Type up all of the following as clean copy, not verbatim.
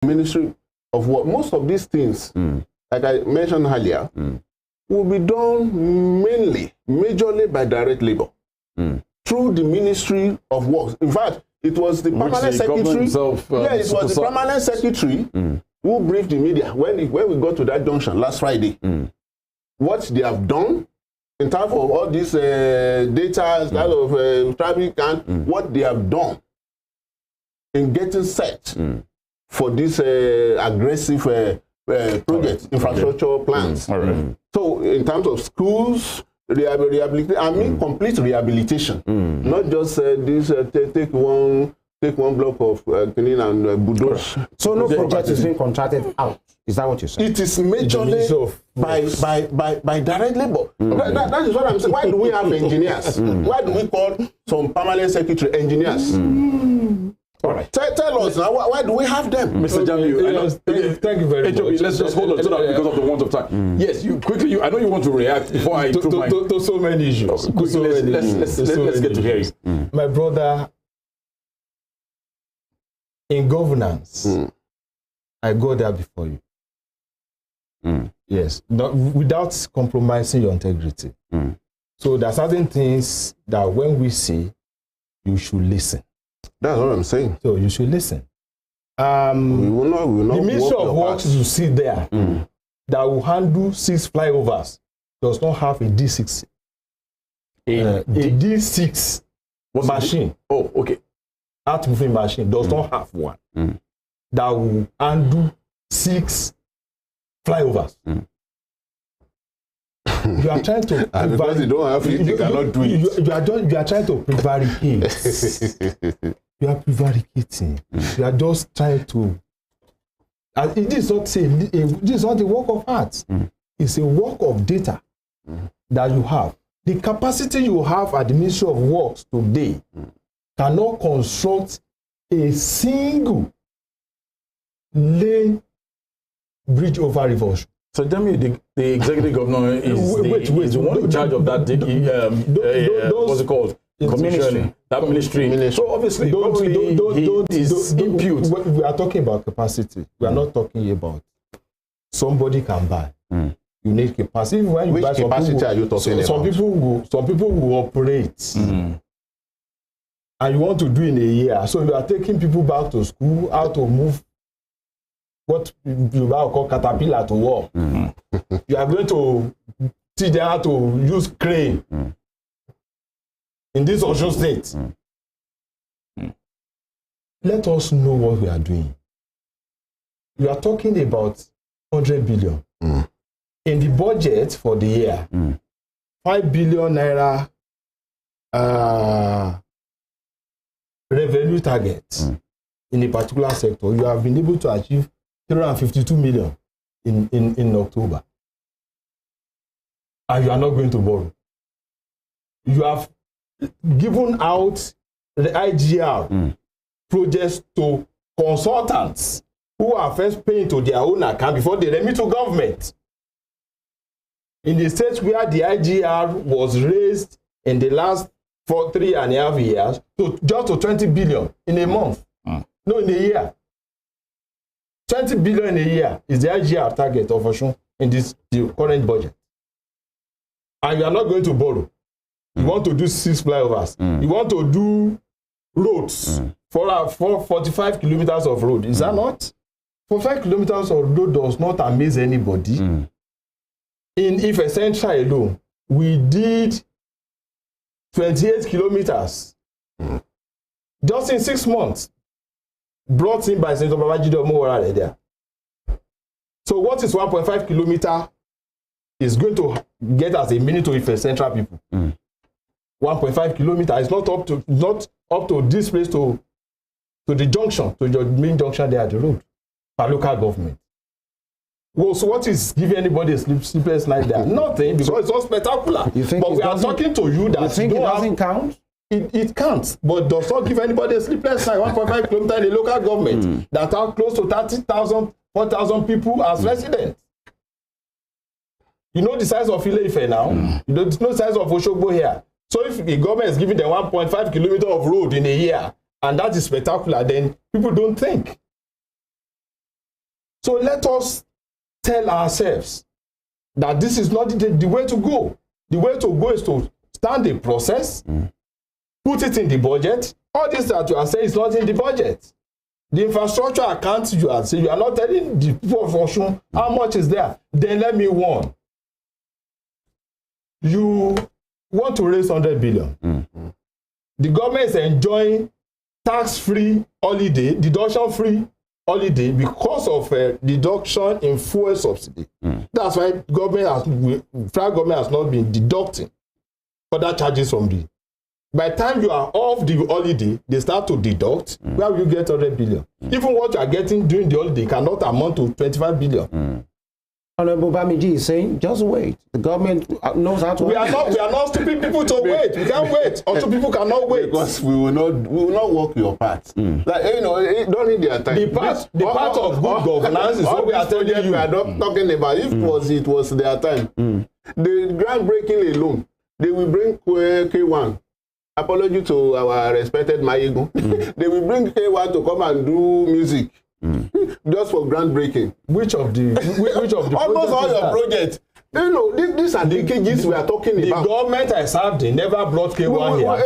Ministry of Work. Most of these things, like I mentioned earlier, will be done majorly by direct labor through the Ministry of Works. In fact, it was the permanent secretary. It was the permanent secretary who briefed the media when we got to that junction last Friday. What they have done in terms of all this data, kind of traffic, and what they have done in getting set for this aggressive project, infrastructure plans. So in terms of schools, rehabilitation, I mean complete rehabilitation, not just this take one block of clean and bulldoze. So no project is being contracted out. Is that what you're saying? It is majorly by direct labor. That is what I'm saying. Why do we have engineers? Why do we call some permanent secretary engineers? All right. Tell us now, why do we have them? Mr. Jamiu, thank you very much. Let's just hold on so that because of the want of time. Yes, you quickly. I know you want to react before I improve my... To so many issues. Let's get to hear you. My brother, in governance, I go there before you. Yes, without compromising your integrity. So there are certain things that when we see, you should listen. That's what I'm saying. So you should listen. We will not the Ministry of Works you see there that will handle 6 flyovers does not have a D6. A D6 machine. Oh, okay. Earth moving machine does not have one that will handle 6 flyovers. You are trying to because you don't have it, you cannot do it. You are trying to prevaricate. You are prevaricating. You are just trying to. This is not a work of art. It's a work of data that you have. The capacity you have at the Ministry of Works today cannot construct a single lane bridge over River Osun. So tell me, the executive governor is the one in charge of that. What's it called? Ministry. That ministry. So obviously, his impute. We are talking about capacity. We are not talking about somebody can buy. You need capacity. When you Which buy, capacity are you talking about? Some people will operate. And you want to do in a year. So you are taking people back to school, how to move what you call caterpillar to work. You are going to teach them how to use crane in this Osun state. Let us know what we are doing. You are talking about 100 billion. In the budget for the year, 5 billion naira revenue target in a particular sector. You have been able to achieve 352 million in October. And you are not going to borrow. You have given out the IGR projects to consultants who are first paying to their own account before they remit to government. In the states where the IGR was raised in the last 3.5 years to just to 20 billion in a month. No, in a year. 20 billion in a year is the IGR target of Osun in the current budget. And you are not going to borrow. You want to do 6 flyovers. You want to do roads for 45 kilometers of road. Is that not? 45 kilometers of road does not amaze anybody. In Ife Central alone, we did 28 kilometers just in 6 months, brought in by Senator Babajide Omowora there. So what is 1.5 kilometer is going to get us a minute to Ife Central people. 1.5 kilometer is not up to this place to the junction, to your main junction there at the road, by local government. Well, so what is giving anybody a sleepless night there? Nothing, because it's all spectacular. But we are talking to you that you think it doesn't count? It counts, but does not give anybody a sleepless night. 1.5 kilometers in the local government that are close to 30,000, 4,000 people as residents. You know the size of Ile-Ife now. You know the size of Osogbo here. So if the government is giving them 1.5 kilometers of road in a year, and that is spectacular, then people don't think. So let us tell ourselves that this is not the way to go. The way to go is to stand the process, put it in the budget. All this that you are saying is not in the budget. The infrastructure account you are saying, you are not telling the people of Osun how much is there. Then let me warn. You want to raise 100 billion. The government is enjoying tax-free holiday, deduction-free holiday because of a deduction in fuel subsidy. That's why federal government has not been deducting other charges from the. By the time you are off the holiday, they start to deduct. Where will you get 100 billion? Even what you are getting during the holiday cannot amount to 25 billion. Honorable Bamiji is saying, just wait. The government knows how to we are not stupid people to wait. We can't wait. Other people cannot wait. Because we will not walk your part. Like, don't need their time. The part of good governance is what we are telling you. We are not talking about. If it was their time. The groundbreaking alone, they will bring K1. Apology to our respected Mayigun. They will bring K1 to come and do music. Just for groundbreaking. Which of the almost all your projects. These are the leakages we are talking about. The government I served in never brought K1 here.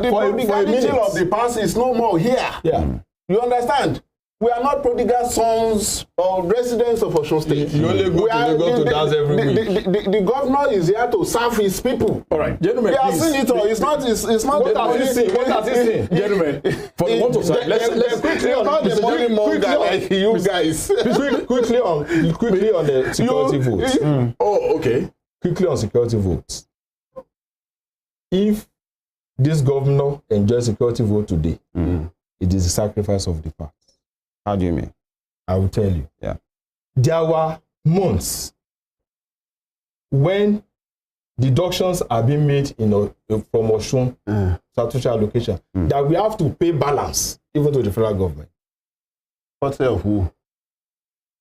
The prodigality of the past is no more here. Yeah. You understand? We are not prodigal sons or residents of Osun State. You only go to Lagos to dance every week. The governor is here to serve his people. All right, gentlemen, they have seen it all. It's not. What has he seen? What has he seen? Gentlemen, for the want of time, let's quickly on the money monger like you guys. Quickly on the security votes. Oh, okay. Quickly on security votes. If this governor enjoys security vote today, it is a sacrifice of the past. How do you mean? I will tell you. Yeah. There were months when deductions are being made from Osun statutory allocation that we have to pay balance even to the federal government. Courtesy of who?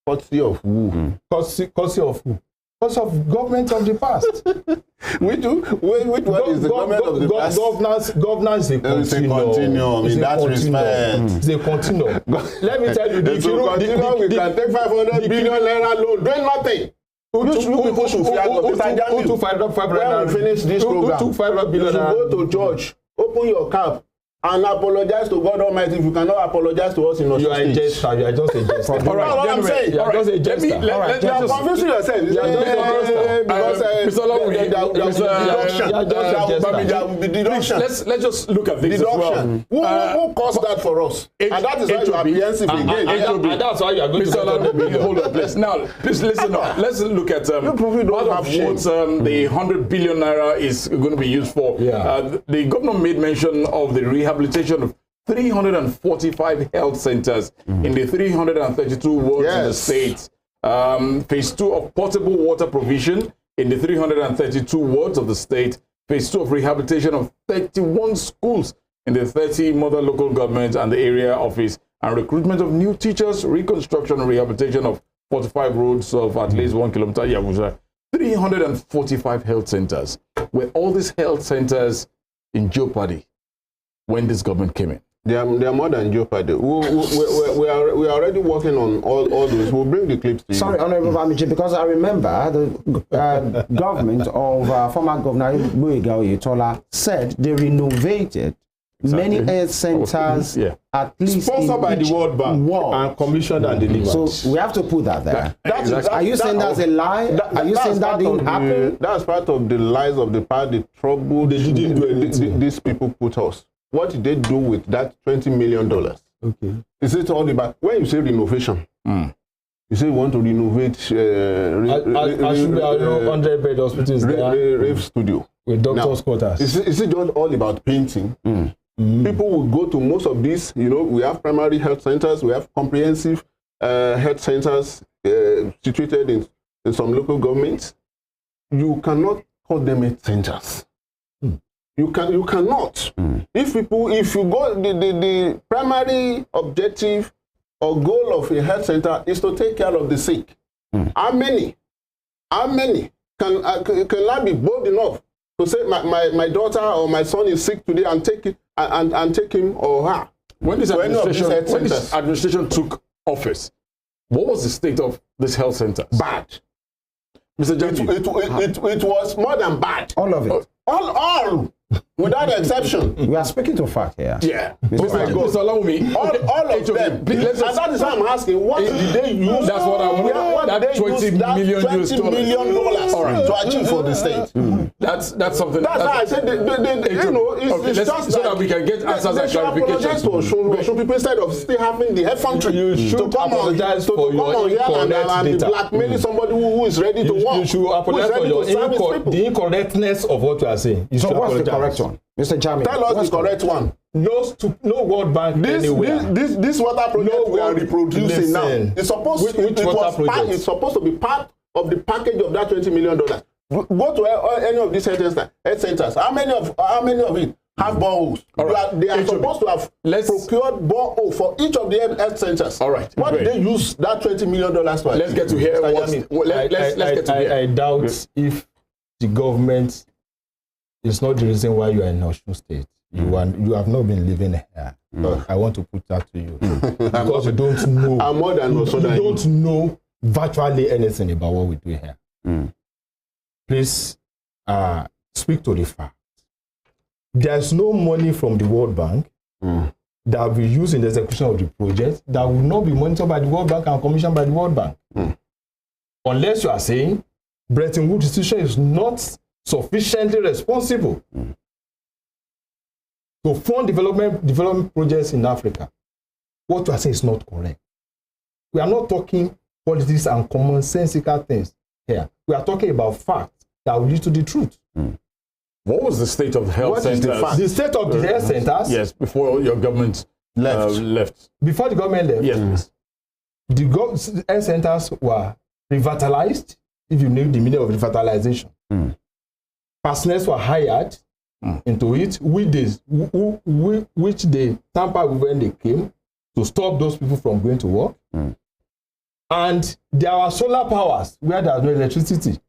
Courtesy of who? Courtesy of who? Courtesy of government of the past. Which one is the government of the past? Governance is a continuum in that respect. It's a continuum. Let me tell you, we can take 500 billion naira loan, doing nothing. You people should fear God. When we finish this program, you should go to church, open your cap, and apologize to God Almighty if you cannot apologize to us in Osun State. You are a jester. You are just a jester. All right, what I'm saying. You are just a jester. You are confusing yourself. You are just a jester. Because there will be deduction. Let's just look at this as well. Who caused that for us? And that is why you are apprehensive again. And that's why you are going to hold on, please. Now, please listen up. Let's look at part of what the 100 billion naira is going to be used for. The governor made mention of the rehabilitation of 345 health centers in the 332 wards in the state. Phase 2 of portable water provision in the 332 wards of the state. Phase 2 of rehabilitation of 31 schools in the 30 mother local governments and the area office. And recruitment of new teachers, reconstruction and rehabilitation of 45 roads of at least 1 kilometer. Yeah, was 345 health centers. Were all these health centers in jeopardy when this government came in? They are more than jeopardy. We are already working on all those. We'll bring the clips to you. Sorry, Honorable Bamiji, because I remember the government of former Governor Gboyega Oyetola said they renovated many health centers, at least sponsored by the World Bank and commissioned and delivered. So we have to put that there. Are you saying that's a lie? Are you saying that didn't happen? That's part of the lies of the past, the trouble these people put us. What did they do with that $20 million? Okay. Is it all about when you say renovation? You say you want to renovate 100-bed hospitals rave studio with doctors' quarters. Is it just all about painting? People will go to most of these. We have primary health centers, we have comprehensive health centers situated in some local governments. You cannot call them health centers. You cannot. If you go, the primary objective or goal of a health center is to take care of the sick. How many can I be bold enough to say my daughter or my son is sick today and take it and take him or her? When this administration took office, What was the state of this health center? Bad. Mr. Janji. It was more than bad. All of it. All. Without exception. We are speaking to fact here. Yeah. Mr. Olawumi. All of them. And that is why I'm asking, what did they use? That's what I want. That $20 million All right. To achieve for the state. That's something. That's why I said, it's just so that we can get answers and clarifications. So people, instead of still having the effrontery to come apologize for your incorrect and be blackmailing somebody who is ready to work. You should apologize for the incorrectness of what you are saying. So what's the correct one? Mr. Jami, tell us the correct one. No World Bank anywhere. This water project we are reproducing now. It's supposed to be part of the package of that $20 million. Go to any of these health centers. How many of it have boreholes? They are supposed to have procured borehole for each of the health centers. All right. What did they use that $20 million to? Let's get to hear what I doubt if the government is not the reason why you are in Osun State. You have not been living here. I want to put that to you. Because you don't know. I'm more than you don't know virtually anything about what we do here. Please speak to the fact. There's no money from the World Bank that will be used in the execution of the project that will not be monitored by the World Bank and commissioned by the World Bank. Unless you are saying Bretton Woods institution is not sufficiently responsible to fund development projects in Africa. What you are saying is not correct. We are not talking politics and commonsensical things here. We are talking about facts that will lead to the truth. What was the state of the health centers? The state of the health centers? Yes, before your government left. Before the government left? Yes, please. The health centers were revitalized, if you know the meaning of revitalization. Personnel were hired into it, which they tampered with when they came to stop those people from going to work. And there are solar powers where there is no electricity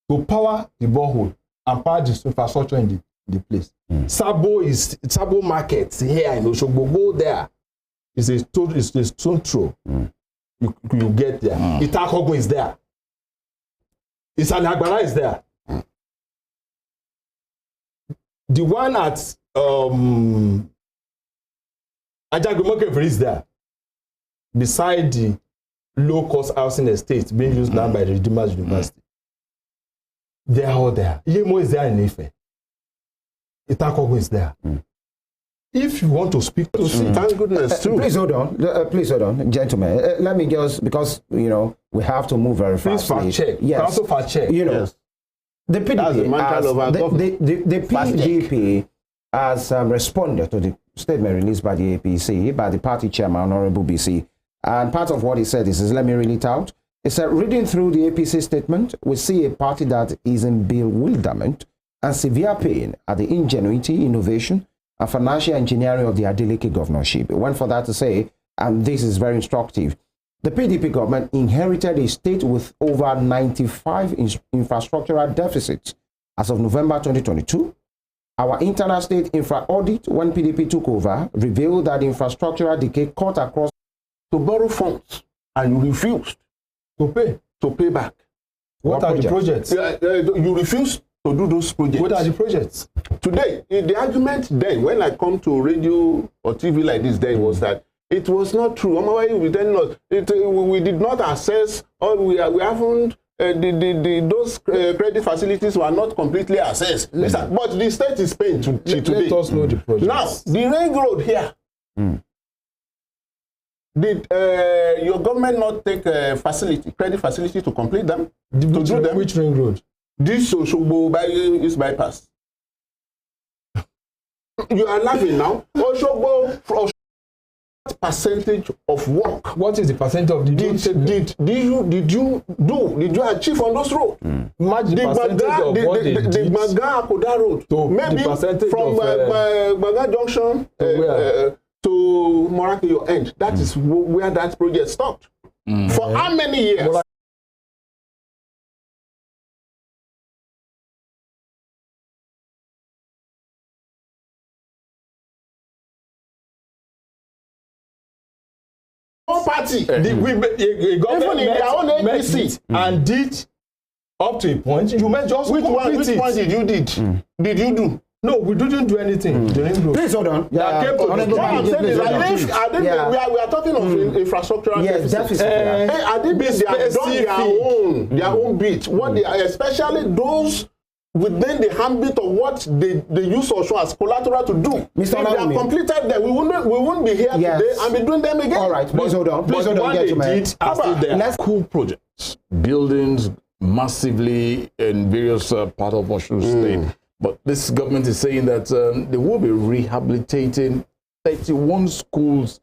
to power the borehole and power the infrastructure in the place. Sabo Market here in Osogbo. Go there. It's a stone throw. You get there. Itakogo is there. Isanagbara is there. The one at Ajagumoke is there. Beside the low-cost housing estate being used now by the Redeemers University. They are all there. Yemo is there in Ife. Itakogo is there. If you want to speak to thank goodness too. Please hold on, gentlemen. Let me just, because we have to move very fast. Please fact check. Yes. Also fact check. Yes. The PDP, the PDP has responded to the statement released by the APC, by the party chairman, Honorable BC. And part of what he said is let me read it out. He said, reading through the APC statement, we see a party that is in bewilderment and severe pain at the ingenuity, innovation, and financial engineering of the Adeleke governorship. It went for that to say, and this is very instructive, the PDP government inherited a state with over 95 infrastructural deficits as of November 2022. Our internal state infra audit, when PDP took over, revealed that infrastructural decay cut across to borrow funds, and you refused to pay back. What are the projects? You refused to do those projects. What are the projects? Today, the argument then, when I come to radio or TV like this, then was that it was not true. We did not assess, or we haven't. Those credit facilities were not completely assessed. But the state is paying today. Let us know the projects. Now, the ring road here. Did your government not take credit facility to complete them? Which ring road? This Osogbo is bypass. You are laughing now. Osogbo, what percentage of work? What is the percentage of the did you achieve on those roads? Match the percentage of what they did. The Baga Akoda road. Maybe from Baga Junction to Morakio end. That is where that project stopped. For how many years? own party. Even in their own APC. And did up to a point. You may just which one did you Did you do? No, we didn't do anything. Please hold on. We are talking of infrastructural deficit. I think they have done their own bit. What they are, especially those within the ambit of what they use also as collateral to do. Mr. If they have completed them, we wouldn't be here today and be doing them again. All right, please hold on. Please hold on, gentlemen. Let's cool projects, buildings massively in various parts of Osun State. But this government is saying that they will be rehabilitating 31 schools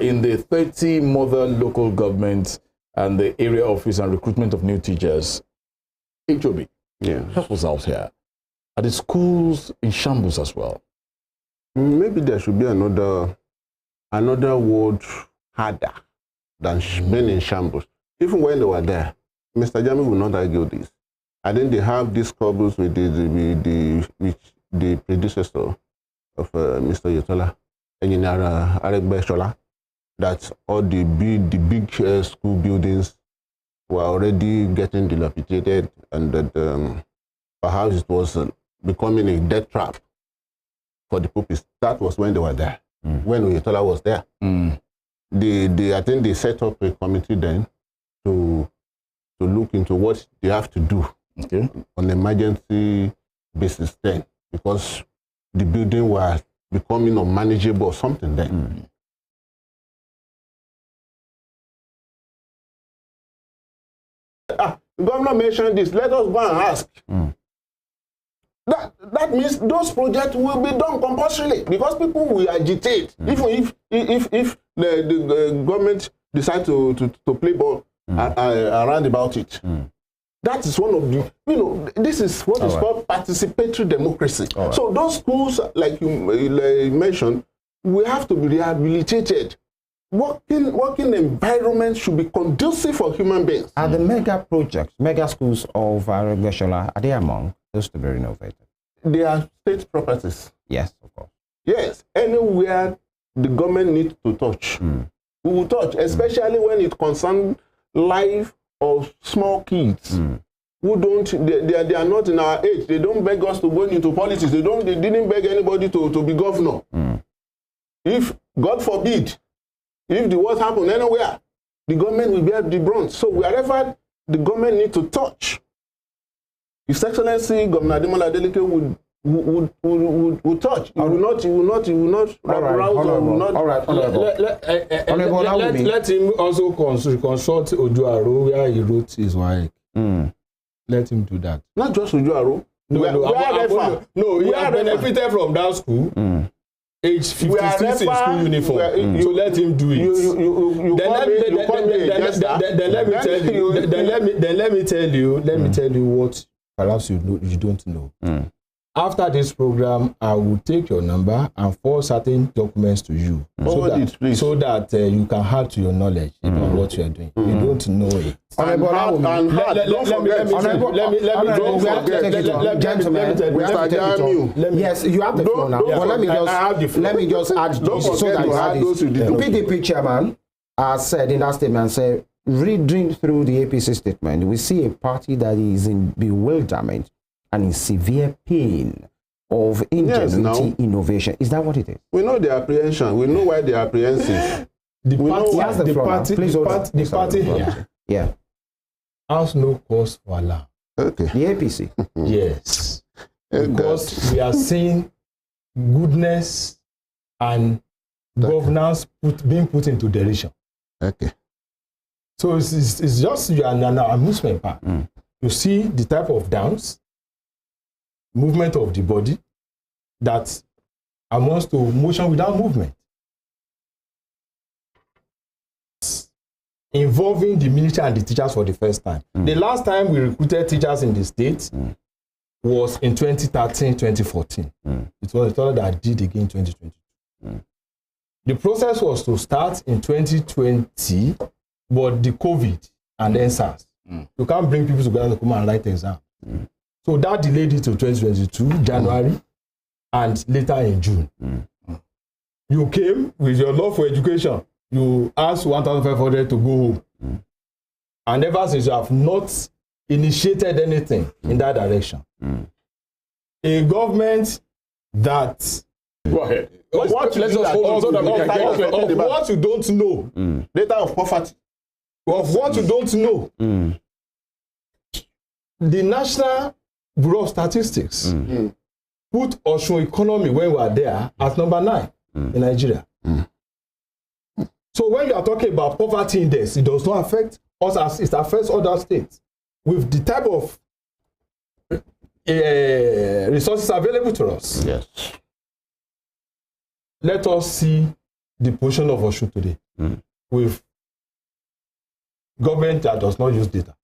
in the 30 mother local governments and the area office and recruitment of new teachers. HOB, help us out here. Are the schools in shambles as well? Maybe there should be another word harder than being in shambles. Even when they were there, Mr. Jami will not argue this. I think they have these troubles with the predecessor of Mr. Yotola, Engineer Aregbe Shola, that all the big school buildings were already getting dilapidated, and that perhaps it was becoming a death trap for the pupils. That was when they were there, when Yotola was there. I think they set up a committee then to look into what they have to do. On an emergency basis then, because the building was becoming unmanageable or something then. The governor mentioned this. Let us go and ask. That means those projects will be done compulsorily because people will agitate. Even if the government decide to play ball around about it. That is one of the, this is what is called participatory democracy. So those schools, like you mentioned, will have to be rehabilitated. Working environment should be conducive for human beings. Are the mega projects, mega schools of Aregbe Shola, are they among those to be renovated? They are state properties. Yes, of course. Yes, anywhere the government needs to touch, we will touch, especially when it concerns life of small kids who they are not in our age. They don't beg us to go into politics. They didn't beg anybody to be governor. If, God forbid, if the worst happen anywhere, the government will bear the brunt. So wherever the government need to touch, His Excellency Governor Ademola Adeleke would touch. He will not let him also consult Ojuaro where he wrote his wife. Let him do that. Not just Ojuaro. No, he has benefited from that school. Age 56 in school uniform. So let him do it. Let me tell you what perhaps you don't know. After this program, I will take your number and forward certain documents to you so that you can add to your knowledge about what you are doing. You don't know it. Yes, you have the floor now. Let me just add this so that you have this. PDP chairman said in that statement, said, reading through the APC statement, we see a party that is in bewilderment and in severe pain of ingenuity, innovation. Is that what it is? We know the apprehension. We know why they are apprehensive. The party here has no cause for alarm. Okay. The APC? Yes. Because we are seeing goodness and governance being put into derision. Okay. So it's just an amusement park. You see the type of dance, movement of the body that amounts to motion without movement, involving the military and the teachers for the first time. The last time we recruited teachers in the state was in 2013-2014. It was a thought that I did again in 2022. The process was to start in 2020, but the COVID and then SARS. You can't bring people together to come and write exam. So that delayed it to 2022, January, and later in June. You came with your love for education. you ask 1,500 to go home. And ever since you have not initiated anything in that direction. A government that... Go ahead. What you don't know. Data of poverty. Of what you don't know. The National Bureau of Statistics put Osun economy when we are there as number 9 in Nigeria. So when you are talking about poverty index, it does not affect us as it affects other states. With the type of resources available to us. Yes. Let us see the position of Osun today with government that does not use data.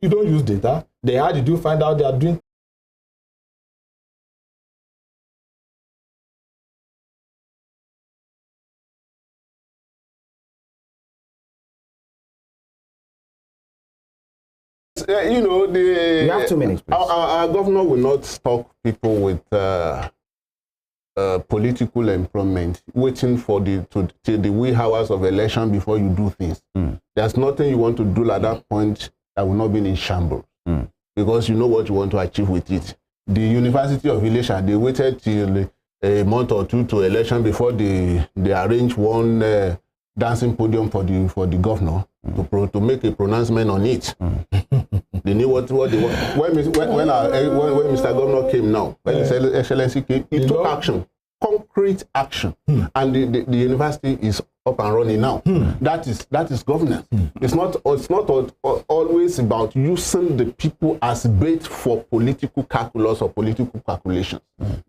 You don't use data, then how did you find out they are doing? You know, you have 2 minutes, please. Our governor will not stalk people with political employment, waiting for till the wee hours of election before you do things. There's nothing you want to do at that point that will not be in shambles, because you know what you want to achieve with it. The University of Ilesha, they waited till a month or two to election before they arranged one dancing podium for the governor to make a pronouncement on it. They knew what they want. When Mr. Governor came now, when His Excellency came, he took action, concrete action, and the university is up and running now. That is governance. It's not always about using the people as bait for political calculus or political calculations.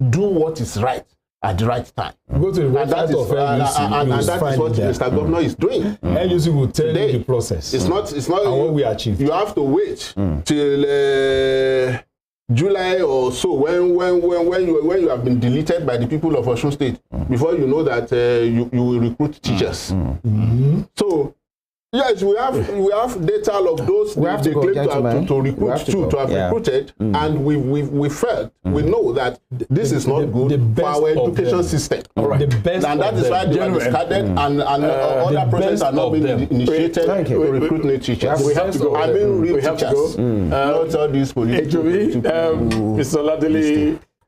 Do what is right at the right time. Go to the website of LUC, and that is what Mr. Governor is doing. LUC will tell you the process. It's not and what we achieve. You have to wait till July or so when you have been deleted by the people of Osun State before you know that you will recruit teachers. So yes, we have data of those they claim to recruit to have recruited, and we felt we know that this is not good for our education system. Right. And that is why they were discarded, and other processes are not being initiated to recruit new teachers. We have to go. I mean, real teachers. Not all these political. Mr.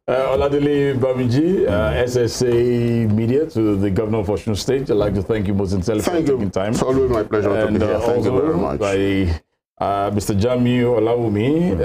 Oladele Bamiji, SSA Media, to the Governor of Osun State. I'd like to thank you most sincerely for taking time. It's always my pleasure to be here. Thank you very much. By Mr. Jamiu Olawumi,